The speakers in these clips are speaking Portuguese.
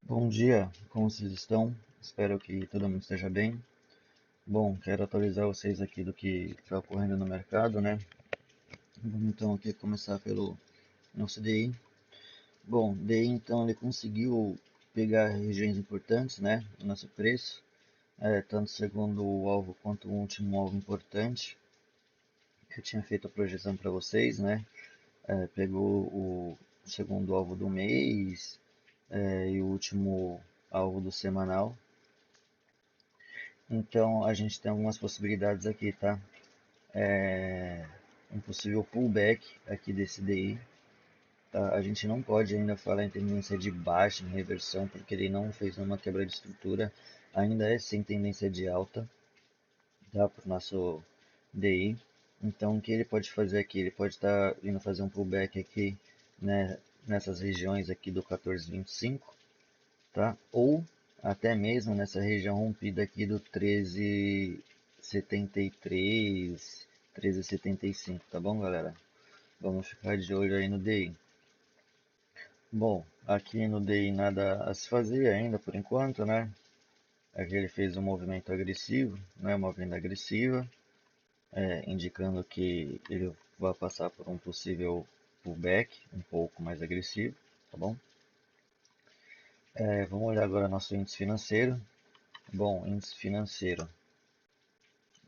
Bom dia, como vocês estão? Espero que todo mundo esteja bem. Bom, quero atualizar vocês aqui do que está ocorrendo no mercado, né? Vamos então aqui começar pelo nosso DI. Bom, DI então ele conseguiu pegar regiões importantes, né, do nosso preço, tanto segundo o alvo quanto o último alvo importante que eu tinha feito a projeção para vocês, né? Pegou o segundo alvo do mês, e o último alvo do semanal. Então a gente tem algumas possibilidades aqui, tá? Um possível pullback aqui desse DI. Tá? A gente não pode ainda falar em tendência de baixa, em reversão, porque ele não fez nenhuma quebra de estrutura. Ainda é sem tendência de alta, tá? Para o nosso DI. Então o que ele pode fazer aqui? Ele pode estar vindo fazer um pullback aqui, né, nessas regiões aqui do 14,25, tá? Ou até mesmo nessa região rompida aqui do 13,73, 13,75, tá bom, galera? Vamos ficar de olho aí no DI. Bom, aqui no DI nada a se fazer ainda por enquanto, né? Aqui ele fez um movimento agressivo, né? Uma venda agressiva, indicando que ele vai passar por um possível pullback um pouco mais agressivo, tá bom? Vamos olhar agora nosso índice financeiro. Bom, índice financeiro,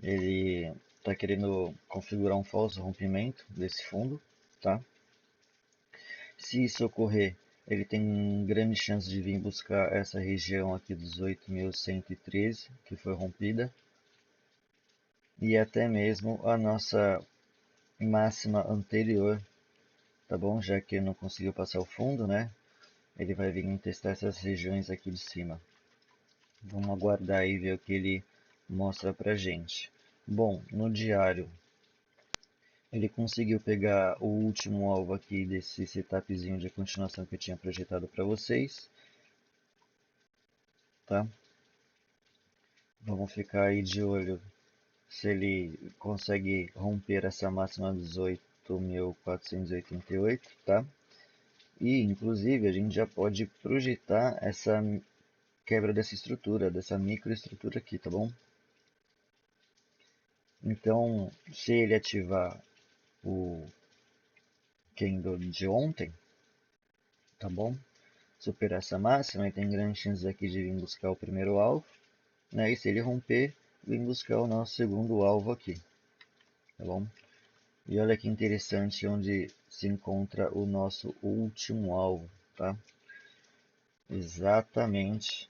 ele está querendo configurar um falso rompimento desse fundo, tá? Se isso ocorrer, ele tem grande chance de vir buscar essa região aqui dos 8.113, que foi rompida, e até mesmo a nossa máxima anterior, tá bom? Já que não conseguiu passar o fundo, né? Ele vai vir testar essas regiões aqui de cima. Vamos aguardar e ver o que ele mostra pra gente. Bom, no diário, ele conseguiu pegar o último alvo aqui desse setupzinho de continuação que eu tinha projetado para vocês, tá? Vamos ficar aí de olho se ele consegue romper essa máxima 18.488, tá? E, inclusive, a gente já pode projetar essa quebra dessa estrutura, dessa microestrutura aqui, tá bom? Então, se ele ativar o candle de ontem, tá bom? Superar essa máxima, ele tem grandes chances aqui de vir buscar o primeiro alvo, né? E se ele romper, vir buscar o nosso segundo alvo aqui, tá bom? E olha que interessante onde se encontra o nosso último alvo, tá? Exatamente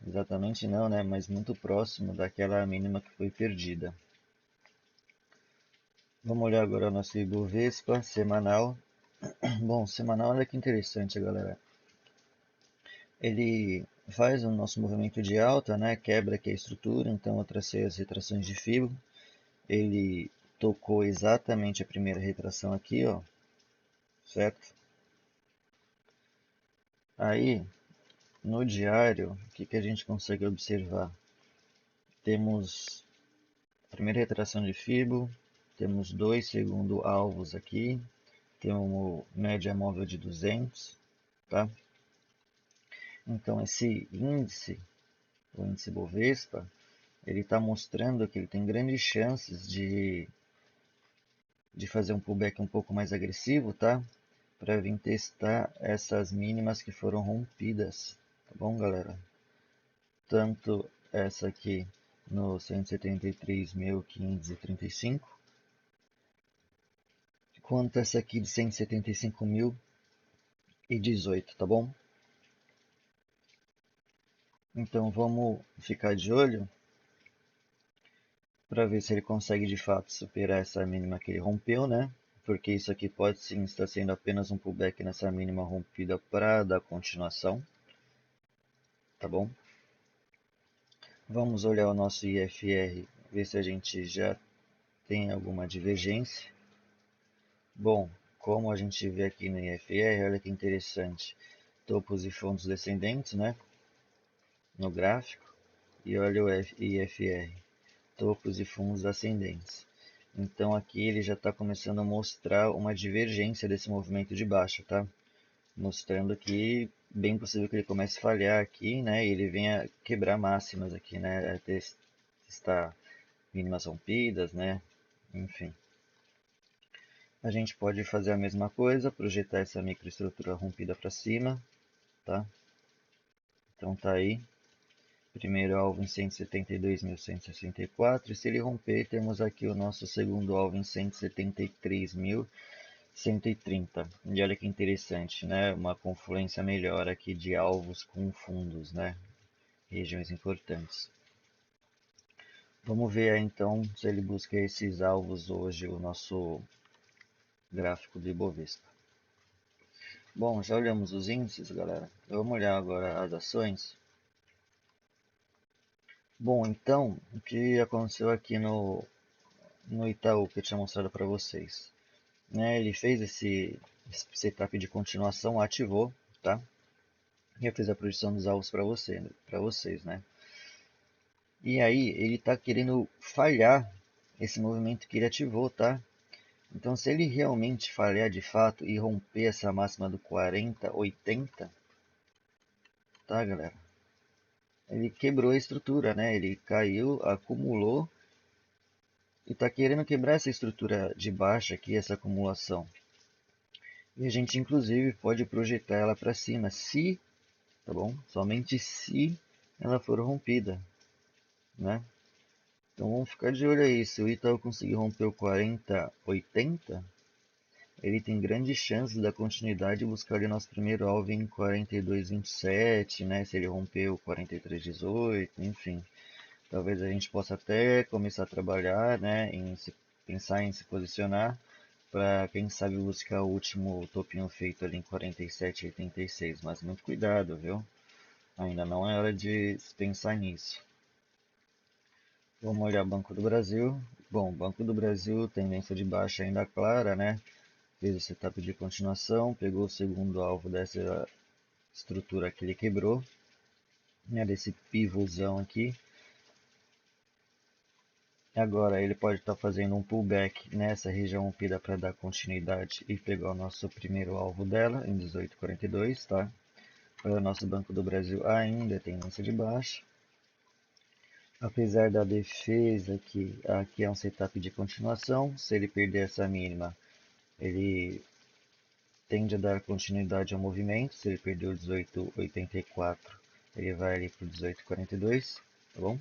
não, né? Mas muito próximo daquela mínima que foi perdida. Vamos olhar agora o nosso Ibovespa semanal. Bom, semanal, olha que interessante, galera. Ele faz o nosso movimento de alta, né? Quebra aqui a estrutura, então eu tracei as retrações de fibra. Ele tocou exatamente a primeira retração aqui, ó, certo? Aí, no diário, o que a gente consegue observar? Temos a primeira retração de Fibo, temos dois segundo alvos aqui, temos média móvel de 200, tá? Então esse índice, o índice Bovespa, ele está mostrando que ele tem grandes chances de fazer um pullback um pouco mais agressivo, tá? Para vir testar essas mínimas que foram rompidas, tá bom, galera? Tanto essa aqui no 173.535, quanto essa aqui de 175.018, tá bom? Então vamos ficar de olho para ver se ele consegue de fato superar essa mínima que ele rompeu, né? Porque isso aqui pode sim estar sendo apenas um pullback nessa mínima rompida para dar continuação, tá bom? Vamos olhar o nosso IFR, ver se a gente já tem alguma divergência. Bom, como a gente vê aqui no IFR, olha que interessante, topos e fundos descendentes, né? No gráfico, e olha o IFR, topos e fundos ascendentes. Então aqui ele já está começando a mostrar uma divergência desse movimento de baixa, tá? Mostrando que bem possível que ele comece a falhar aqui, né? E ele venha quebrar máximas aqui, né? Testar mínimas rompidas, né? Enfim. A gente pode fazer a mesma coisa, projetar essa microestrutura rompida para cima, tá? Então tá aí. Primeiro alvo em 172.164. E se ele romper, temos aqui o nosso segundo alvo em 173.130. E olha que interessante, né? Uma confluência melhor aqui de alvos com fundos, né? Regiões importantes. Vamos ver aí, então se ele busca esses alvos hoje, o nosso gráfico do Ibovespa. Bom, já olhamos os índices, galera. Vamos olhar agora as ações. Bom, então, o que aconteceu aqui no Itaú que eu tinha mostrado para vocês? Né, ele fez esse setup de continuação, ativou, tá? E eu fiz a projeção dos alvos para vocês, né? E aí, ele está querendo falhar esse movimento que ele ativou, tá? Então, se ele realmente falhar de fato e romper essa máxima do 40,80, tá, galera? Ele quebrou a estrutura, né? Ele caiu, acumulou e está querendo quebrar essa estrutura de baixa aqui, essa acumulação. E a gente, inclusive, pode projetar ela para cima, se, tá bom? Somente se ela for rompida, né? Então vamos ficar de olho aí. Se o Itaú conseguir romper o 40,80, ele tem grandes chances da continuidade e buscar ali nosso primeiro alvo em 42,27, né? Se ele romper o 43,18, enfim. Talvez a gente possa até começar a trabalhar, né? Pensar em se posicionar para quem sabe buscar o último topinho feito ali em 47,86. Mas muito cuidado, viu? Ainda não é hora de pensar nisso. Vamos olhar Banco do Brasil. Bom, Banco do Brasil, tendência de baixa ainda clara, né? Fez o setup de continuação, pegou o segundo alvo dessa estrutura que ele quebrou, né? Desse pivôzão aqui. Agora ele pode estar fazendo um pullback nessa região rompida para dar continuidade e pegar o nosso primeiro alvo dela em 18,42, tá? Para o nosso Banco do Brasil ainda é tendência de baixa. Apesar da defesa aqui é um setup de continuação, se ele perder essa mínima, ele tende a dar continuidade ao movimento. Se ele perder o 18,84, ele vai ali para o 18,42, tá bom?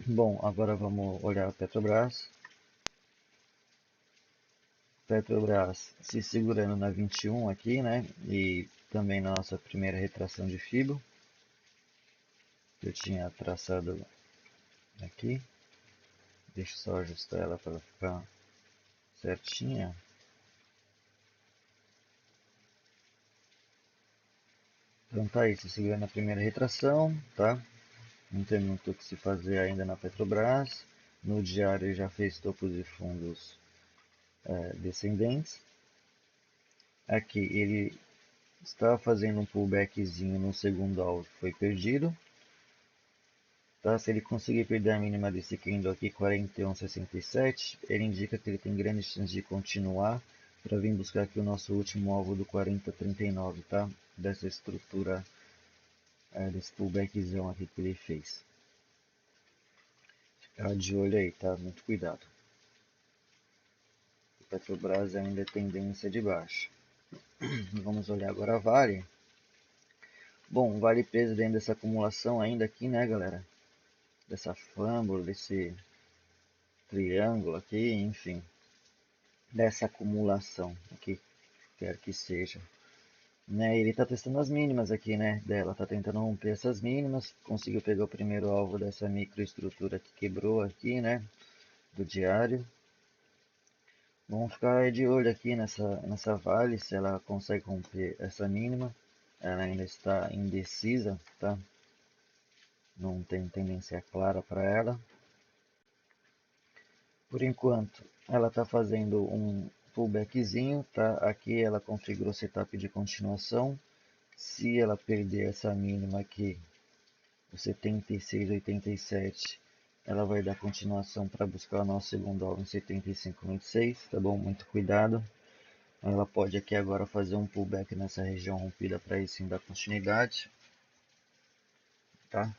Bom, agora vamos olhar a Petrobras. Petrobras se segurando na 21 aqui, né? E também na nossa primeira retração de FIBO, que eu tinha traçado aqui. Deixa eu só ajustar ela para ficar certinha. Então tá aí, se segurando na primeira retração, tá? Não tem muito o que se fazer ainda na Petrobras. No diário já fez topos e fundos descendentes. Aqui ele estava fazendo um pullbackzinho no segundo alvo, foi perdido. Tá? Se ele conseguir perder a mínima desse candle aqui, 41,67, ele indica que ele tem grandes chances de continuar para vir buscar aqui o nosso último alvo do 40,39, tá? Dessa estrutura, desse pullbackzão aqui que ele fez. Ficar de olho aí, tá? Muito cuidado. O Petrobras ainda é tendência de baixa. Vamos olhar agora a Vale. Bom, Vale preso dentro dessa acumulação ainda aqui, né, galera? Dessa fâmbula, desse triângulo aqui, enfim. Dessa acumulação, o que quer que seja. Né, ele está testando as mínimas aqui, né, dela. Está tentando romper essas mínimas. Conseguiu pegar o primeiro alvo dessa microestrutura que quebrou aqui, né, do diário. Vamos ficar de olho aqui nessa Vale, se ela consegue romper essa mínima. Ela ainda está indecisa, tá? Não tem tendência clara para ela. Por enquanto, ela está fazendo um pullbackzinho, tá? Aqui ela configurou o setup de continuação. Se ela perder essa mínima aqui, o 76,87, ela vai dar continuação para buscar o nosso segundo alvo em 75,26, tá bom? Muito cuidado. Ela pode aqui agora fazer um pullback nessa região rompida para aí sim dar continuidade, tá?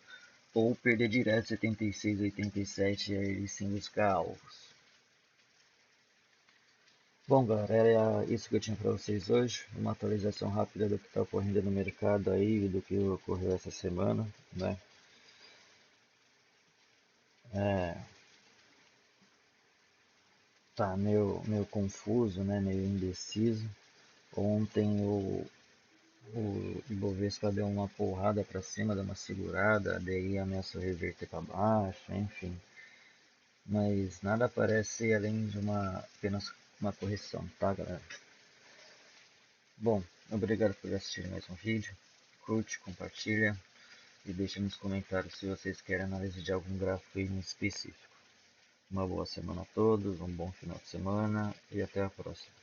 Ou perder direto 76, 87 e aí sim buscar alvos. Bom, galera, era isso que eu tinha para vocês hoje. Uma atualização rápida do que está ocorrendo no mercado aí e do que ocorreu essa semana, né? É, tá meio confuso, né? Meio indeciso. Ontem o Ibovespa deu uma porrada para cima, deu uma segurada, a DI ameaçou reverter para baixo, enfim. Mas nada parece além de apenas uma correção, tá, galera? Bom, obrigado por assistir mais um vídeo. Curte, compartilha e deixe nos comentários se vocês querem análise de algum gráfico em específico. Uma boa semana a todos, um bom final de semana e até a próxima.